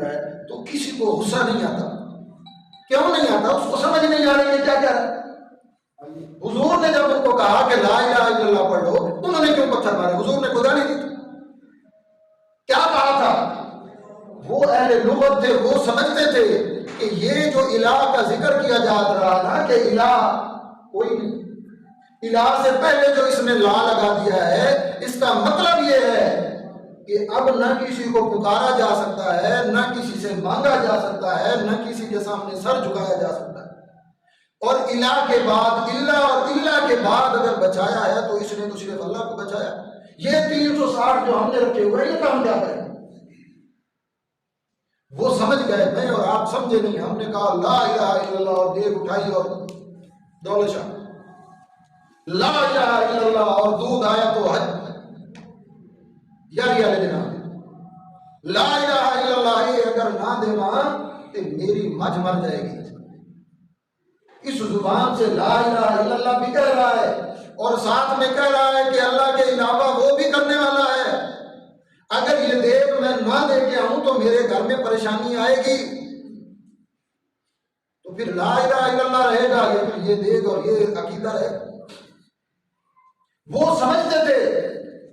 है तो किसी को गुस्सा नहीं आता। क्यों नहीं आता? उसको समझ नहीं आ रही है क्या कह रहा है। हुजूर ने जब उनको कहा कि ला इलाहा इल्लल्लाह पढ़ लो तो उन्होंने क्यों पत्थर मारे? हुजूर ने खुदा नहीं दी? क्या कहा था? वो अहले लुगत थे, वो समझते थे कि ये जो इलाह का जिक्र किया जा रहा ना कि इलाह कोई नहीं, इलाह से पहले जो इसने ला लगा दिया है, इसका मतलब ये है कि अब न किसी को पुकारा जा सकता है, न किसी से मांगा जा सकता है, न किसी के सामने सर झुकाया जा सकता है। और इलाह के बाद इल्ला और इल्ला के बाद अगर बचाया है तो इसने तो सिर्फ अल्लाह को बचाया। ये 360 जो हमने रखे हुए हैं, ये काम क्या करें? वो समझ गए, मैं और आप समझे नहीं। हमने कहा ला इलाहा इल्लल्लाह और देख उठाई और दौलत शाह, ला इलाहा इल्लल्लाह और दूध आया तो हज यार यार देना, ला इलाहा इल्लल्लाह ये अगर ना देना तो मेरी मझ मर जाएगी। इस जुबान से ला इलाहा इल्लल्लाह भी कह रहा है और साथ में कह रहा है कि अल्लाह के अलावा वो भी करने वाला है। अगर ये देख मैं ना दे के आऊं तो मेरे घर में परेशानी आएगी, तो फिर ला इलाहा इल्लल्लाह रहेगा, ये देख और ये अकीदा है। वो समझते थे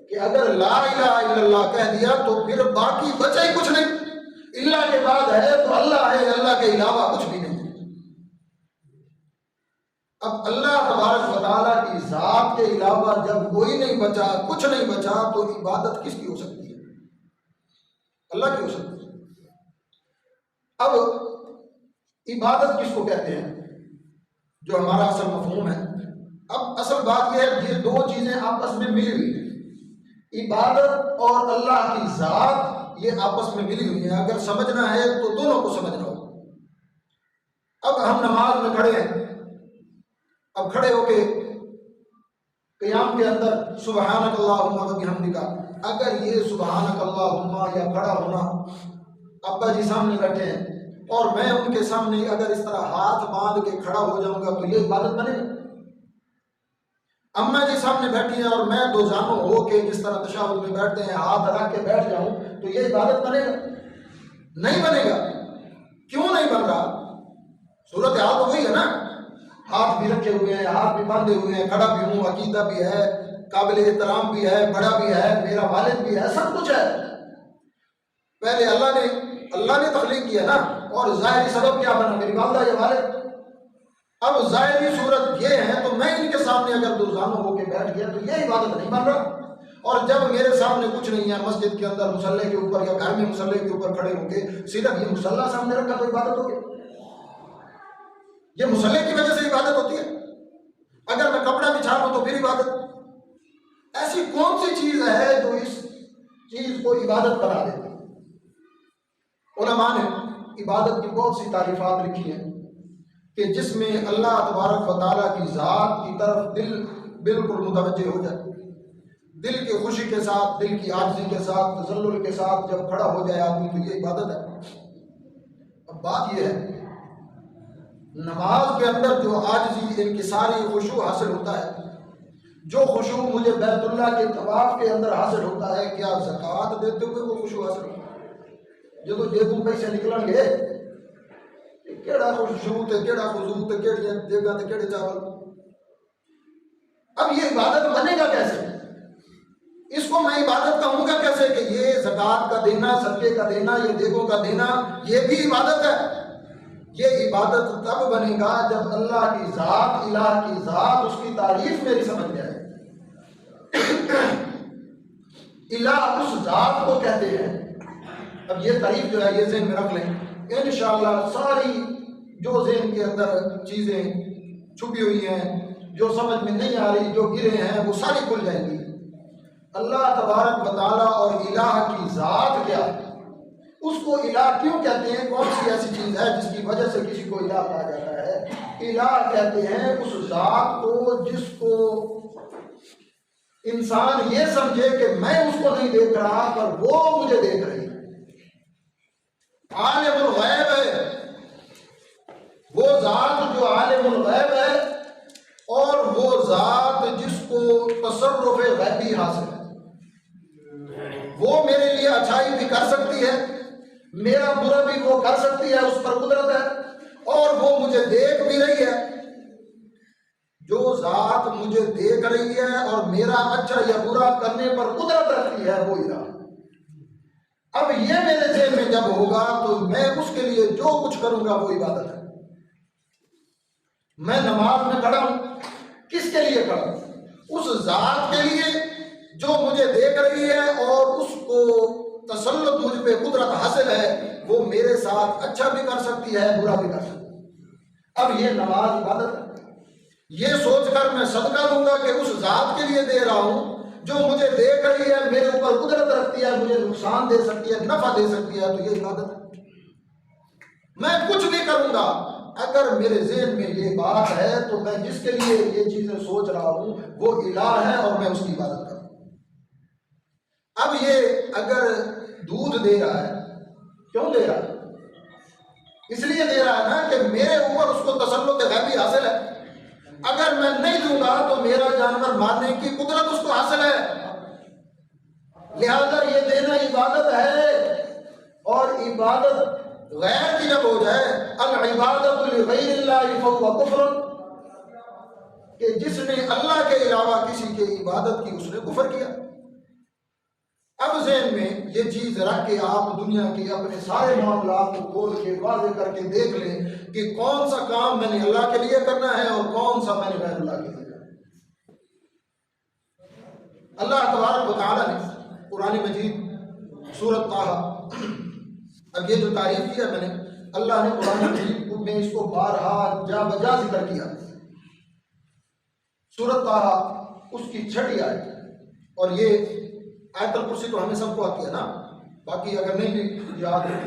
कि अगर ला इलाहा इल्लल्लाह कह दिया तो फिर बाकी बचा ही कुछ नहीं। इल्लाह के बाद है तो अल्लाह है, अल्लाह के अलावा कुछ भी नहीं। अब अल्लाह तबारक व तआला की जात के अलावा जब कोई नहीं बचा, कुछ नहीं बचा, तो इबादत किसकी हो सकती है? अल्लाह की हो सकती है। अब इबादत किसको कहते हैं, जो हमारा असल मफहूम है। अब असल बात यह है, ये दो चीजें आपस में मिली हुई है। इबादत और अल्लाह की जात ये आपस में मिली हुई है। अगर समझना है तो दोनों को समझना हो। अब हम नमाज में खड़े हैं, अब खड़े होके क़याम के अंदर सुबहानक अल्लाहुम्मा व बिहम्दिका, अगर ये सुबहानक अल्लाहुम्मा या खड़ा होना, अब्बा जी सामने बैठे हैं और मैं उनके सामने अगर इस तरह हाथ बांध के खड़ा हो जाऊंगा तो ये इबादत बनेगी। अम्मा जी सामने बैठी हैं और मैं दो जानों हो के जिस तरह तशahहुद में बैठते हैं हाथ रख के बैठ जाऊं तो ये इबादत बनेगा? नहीं बनेगा। क्यों नहीं बन रहा? सूरत हाल तो वही है ना, हाथ भी रखे हुए हैं, हाथ भी बांधे हुए हैं, खड़ा भी हूं, अकीदा भी है, काबिल एहतराम भी है, बड़ा भी है, मेरा वालिद भी है, सब कुछ है। पहले अल्लाह ने तख्लीक किया ना, और ज़ाहिरी सबब क्या बना? मेरी वालिदा या वालिद। अब ज़ाहिरी सूरत ये है तो मैं इनके सामने अगर दुर्जानो होके बैठ गया तो ये इबादत नहीं बन रहा। और जब मेरे सामने कुछ नहीं है, मस्जिद के अंदर मुसल्ले के ऊपर या घर में मुसल्ले के ऊपर खड़े होके सिर्फ ये मुसल्ला सामने रखा तो इबादत हो गई। ये मुसल्ले की वजह से इबादत होती है। अगर मैं कपड़ा बिछा लूं तो फिर इबादत। ऐसी कौन सी चीज है जो इस चीज को इबादत बना देती? उलमा ने इबादत की बहुत सी तारीफात लिखी हैं कि जिसमें अल्लाह तबारक व तआला की ज़ात की तरफ दिल बिल्कुल मुतवज्जे हो जाए, दिल की खुशी के साथ, दिल की आजिज़ी के साथ, तज़ल्लुल के साथ जब खड़ा हो जाए आदमी तो ये इबादत है। अब बात यह है, नमाज के अंदर जो आजिज़ी इनकिसारी खुशू हासिल होता है, जो खुशू मुझे बैतुल्लाह के तवाफ के अंदर हासिल होता है, क्या ज़कात देते हुए वो खुशू हासिल होता है? जो तो जेबों पैसे निकलेंगे, केड़ा खुशू ते केड़ा खुशू ते केड़ियां देगा ते केड़े चावल। अब ये इबादत बनेगा कैसे? इसको मैं इबादत कहूंगा कैसे कि ये ज़कात का देना, सदके का देना, ये देगों का देना, ये भी इबादत है। ये इबादत तब बनेगा जब अल्लाह की ज़ात, इलाह की ज़ात, उसकी तारीफ मेरी समझ में आए। इलाह उस ज़ात को कहते हैं। अब ये तारीफ जो है ये ज़हन में रख लें, इंशाअल्लाह सारी जो ज़हन के अंदर चीज़ें छुपी हुई हैं, जो समझ में नहीं आ रही, जो गिरे हैं, वो सारी खुल जाएंगी। अल्लाह तबारक व तआला और इलाह की ज़ात क्या, उसको इलाह क्यों कहते हैं? कौन सी ऐसी चीज़ है जिसकी वजह से किसी को इलाह कहा जाता है? इलाह कहते हैं उस ज़ात को जिसको इंसान ये समझे कि मैं उसको नहीं देख रहा पर वो मुझे देख रही है। आलिमुल गैब है वो ज़ात जो आलिमुल गैब है, और वो ज़ात जिसको तसर्रुफ़ गैबी हासिल है। वो मेरे लिए अच्छाई भी कर सकती है, मेरा बुरा भी वो कर सकती है, उस पर कुदरत है, और वो मुझे देख भी रही है। जो जात मुझे देख रही है और मेरा अच्छा या बुरा करने पर कुदरत रखती है, वो इलाह। अब ये मेरे ज़हन में जब होगा तो मैं उसके लिए जो कुछ करूंगा वो इबादत है। मैं नमाज में खड़ा हूं, किसके लिए खड़ा हूं? उस जात के लिए जो मुझे देख रही है और उसको तसल्लुत मुझ पे कुदरत हासिल है, वो मेरे साथ अच्छा भी कर सकती है, बुरा भी कर सकती है। अब ये नमाज इबादत है। ये सोचकर मैं सदका दूंगा कि उस जात के लिए दे रहा हूं जो मुझे देख रही है, मेरे ऊपर कुदरत रखती है, मुझे नुकसान दे सकती है, नफा दे सकती है, तो ये इबादत है। मैं कुछ भी करूंगा, अगर मेरे ज़हन में ये बात है तो मैं जिसके लिए ये चीजें सोच रहा हूं वो इलाह है और मैं उसकी इबादत करूं। अब ये अगर दूध दे रहा है, क्यों दे रहा है? इसलिए दे रहा है ना कि मेरे ऊपर उसको तसल्लुत गैबी हासिल है। अगर मैं नहीं दूंगा तो मेरा जानवर मारने की कुदरत उसको हासिल है, लिहाजा ये देना इबादत है। और इबादत गैर की जब हो जाए, अल इबादत लिगैरिल्लाहि फहुवा कुफ्र, कि जिसने अल्लाह के अलावा किसी के इबादत की उसने कुफर किया। अब ज़हन में ये चीज रख के आप दुनिया के अपने सारे मामलात को खोल के वाज़ेह करके देख लें कि कौन सा काम मैंने अल्लाह के लिए करना है और कौन सा मैंने गैर अल्लाह के लिए करना है। अल्लाह तबारक व तआला ने कुरान मजीद सूरत ताहा, अब ये जो तारीफ किया मैंने, अल्लाह ने कुरान मजीद में इसको बारहा जा बजा जिक्र किया। सूरत ताहा उसकी 6ठी आयत, और ये आयतुल कुर्सी तो हमें सबको आती है ना, बाकी अगर नहीं भी याद है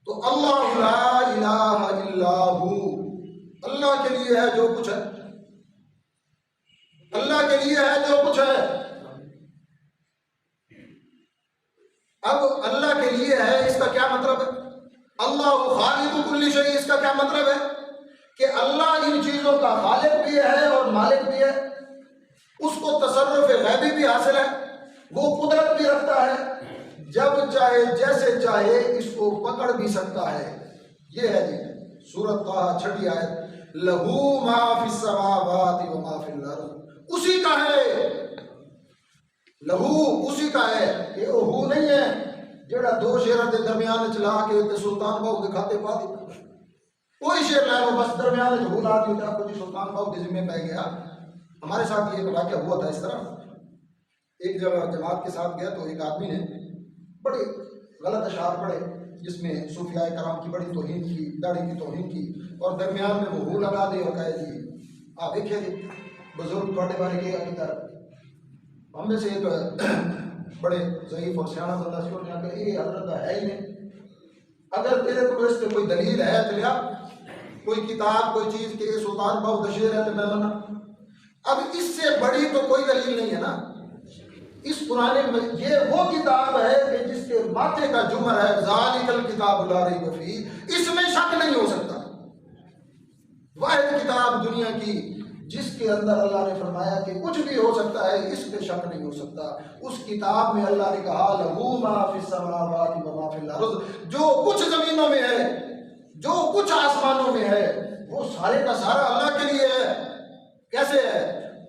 तो अल्लाह ला इलाहा इल्ला हू, अल्लाह के लिए है जो कुछ है, अल्लाह के लिए है जो कुछ है। अब अल्लाह के लिए है इसका क्या मतलब है? अल्लाह खालिकु कुल्ली शै, इसका क्या मतलब है कि अल्लाह इन चीजों का खालिक भी है और मालिक भी है, उसको तसर्रुफ गैबी भी हासिल है, वो कुदरत भी रखता है, जब चाहे जैसे चाहे इसको पकड़ भी सकता है। ये है जी सूरत ताहा 6ठी आयत, लहू मा फिस समावाति व मा फिल अर्द, उसी का है, लहू उसी का है, ये हु नहीं है जेड़ा दो शेर के दरमियान चला के ते सुल्तान बाहू के खाते पा दी। कोई शेर ला लो बस दरमियान में भूल आती होता, कुछ सुल्तान बाहू के जिम्मे पै गया। हमारे साथ ये वाक़या हुआ था इस तरह, एक जगह जमात के साथ गया तो एक आदमी ने बड़े गलत अशार पढ़े जिसमें सूफिया कराम की बड़ी तौहीन की, दाढ़ी की तौहीन की, और दरमियान में वो हू लगा दे और कहे जी आप देखिए जी बुजुर्ग थोड़े बारे के अकीदत हम में से एक बड़े ज़ईफ और सियाना बंदा से उन्होंने ये हजरत है ही नहीं, अगर तेरे को इस पे कोई दलील है तो लिया, कोई किताब कोई चीज़ के सुल्तान बाहू दशेर है तो मैं मना। अब इससे बड़ी तो कोई दलील नहीं है ना। इस पुराने में ये वो किताब है कि जिसके माथे का जुमर है ज़ालिकल किताब ला रैब फीह, इसमें शक नहीं हो सकता। वाहिद किताब दुनिया की जिसके अंदर अल्लाह ने फरमाया कि कुछ भी हो सकता है, इस पे शक नहीं हो सकता। उस किताब में अल्लाह ने कहा लहू मा फिस समावाति व मा फिल अर्द, जो कुछ जमीनों में है, जो कुछ आसमानों में है, वो सारे का सारा अल्लाह के लिए है। कैसे है?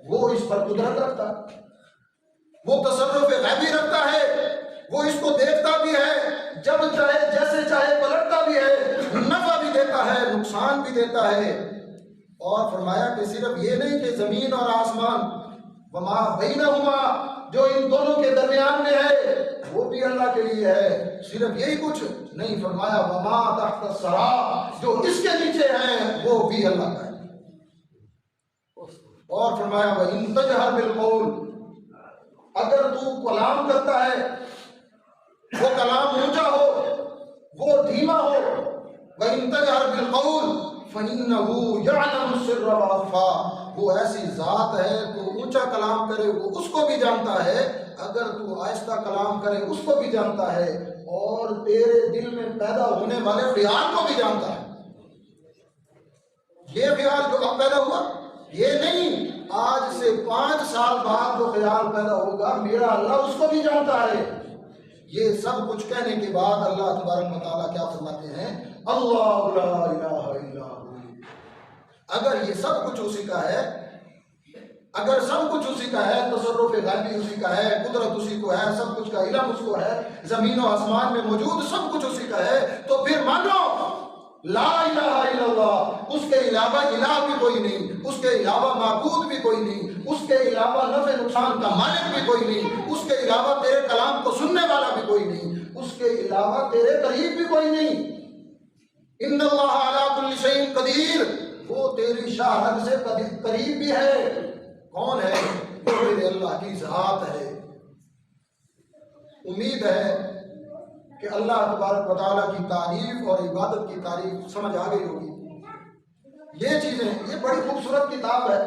वो इस पर कुदरत रखता है, वो तसर्रुफ गैबी रखता है, वो इसको देखता भी है, जब चाहे जैसे चाहे पलटता भी है, नफा भी देता है, नुकसान भी देता है। और फरमाया कि सिर्फ ये नहीं कि जमीन और आसमान वमा बैनहुमा, जो इन दोनों के दरमियान में है, वो भी अल्लाह के लिए है। सिर्फ यही कुछ नहीं, फरमाया वमा तहत सरा, जो इसके नीचे है वो भी अल्लाह का है। और फरमाया वह इन तजहर बिल कौल, अगर तू कलाम करता है, वो कलाम ऊंचा हो, वो धीमा हो, वह इन तजहर बिल कौल फइन्नहु यअलमु सिर्र व अख़फ़ा, वो ऐसी जात है तो ऊंचा कलाम करे वो उसको भी जानता है, अगर तू आहिस्ता कलाम करे उसको भी जानता है, और तेरे दिल में पैदा होने वाले ख्याल को भी जानता है। ये ख्याल जो अब पैदा हुआ, ये नहीं आज से 5 साल बाद जो ख्याल पैदा होगा, मेरा अल्लाह उसको भी जानता है। ये सब कुछ कहने के बाद अल्लाह तबारक व तआला क्या फरमाते हैं, अल्लाहु ला इलाहा इल्ला हु। अगर ये सब कुछ उसी का है, अगर सब कुछ उसी का है, तसर्रुफ गायबी उसी का है, कुदरत उसी को है, सब कुछ का इल्म उसको है, जमीन और आसमान में मौजूद सब कुछ उसी का है, तो फिर मानो ला इलाहा इल्लल्लाह, उसके अलावा इलाह भी कोई नहीं, उसके अलावा माबूद भी कोई नहीं, उसके अलावा नफ़े नुकसान का मालिक भी कोई नहीं, उसके अलावा तेरे कलाम को सुनने वाला भी कोई नहीं, उसके अलावा तेरे करीब भी कोई नहीं। इन्नल्लाह अला कुल्ली शैइन कदीर, वो तेरी शाहरग से करीब भी है। कौन है? वो मेरे अल्लाह की ज़ात है। उम्मीद है कि अल्लाह तबारक व तआला की तारीफ और इबादत की तारीफ समझ आ गई होगी। ये चीज़ें, ये बड़ी खूबसूरत किताब है।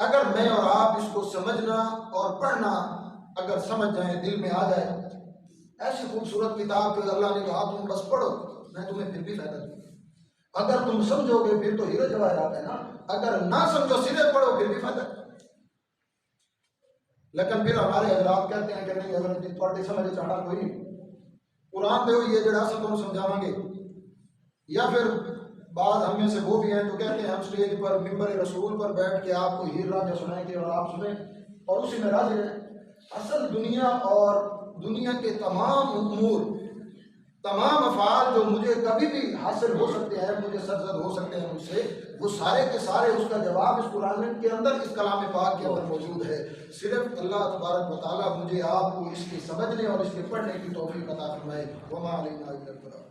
अगर मैं और आप इसको समझना और पढ़ना अगर समझ जाए, दिल में आ जाए, ऐसी खूबसूरत किताब कि अल्लाह ने कहा तुम बस पढ़ो, मैं तुम्हें फिर भी फायदा दूंगा। अगर तुम समझोगे फिर तो हीरे जवाहरात है ना, अगर ना समझो सीधे पढ़ो फिर भी फायदा। लेकिन फिर हमारे हजरात कहते हैं कि नहीं, अगर थोड़ी समझ चाहना कोई नहीं, कुरान दे ये जड़ा से तुम समझावांगे। या फिर बाद हम में से वो भी हैं जो कहते हैं हम स्टेज पर मिंबर रसूल पर बैठ के आपको हीर रांझा सुनाएंगे और आप सुने और उसी में राजी रहें। असल दुनिया और दुनिया के तमाम उमूर, तमाम अफ़ाल जो मुझे कभी भी हासिल हो सकते हैं, मुझे सरजद हो सकते हैं मुझसे, वो सारे के सारे उसका जवाब इस कुरान के अंदर, इस कलाम पाक के अंदर मौजूद है। सिर्फ अल्लाह तबारक व तआला मुझे आपको इसके समझने और इसके पढ़ने की तौफीक अता फरमाए। वमा अलैना इल्लल बलाग।